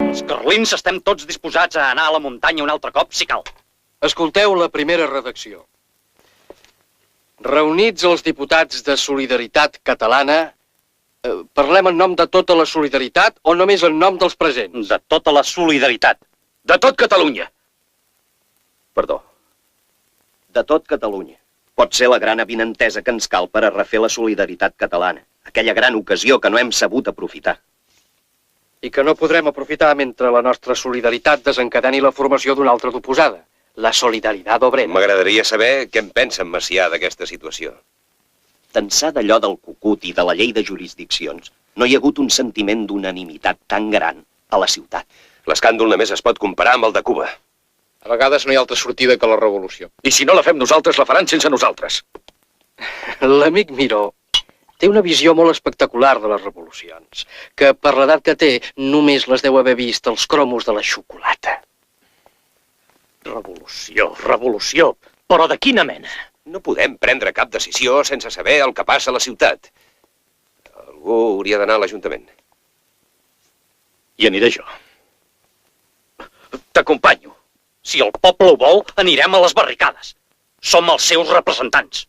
Els carlins estem tots disposats a anar a la muntanya un altre cop, si cal. Escolteu la primera redacció. Reunits els diputats de Solidaritat Catalana, parlem en nom de tota la solidaritat o només en nom dels presents? De tota la solidaritat. De tot Catalunya. Perdó. De tot Catalunya. Pot ser la gran avinentesa que ens cal per a refer la solidaritat catalana. Aquella gran ocasió que no hem sabut aprofitar. I que no podrem aprofitar mentre la nostra solidaritat desencadeni la formació d'una altra d'oposada, la solidaritat obrera. M'agradaria saber què en pensa en Macià d'aquesta situació. D'ençà d'allò del cucut i de la llei de jurisdiccions, no hi ha hagut un sentiment d'unanimitat tan gran a la ciutat. L'escàndol només es pot comparar amb el de Cuba. A vegades no hi ha altra sortida que la revolució. I si no la fem nosaltres, la faran sense nosaltres. L'amic Miró té una visió molt espectacular de les revolucions, que per l'edat que té només les deu haver vist els cromos de la xocolata. Revolució, revolució. Però de quina mena? No podem prendre cap decisió sense saber el que passa a la ciutat. Algú hauria d'anar a l'Ajuntament. Hi aniré jo. T'acompanyo. Si el poble ho vol, anirem a les barricades. Som els seus representants.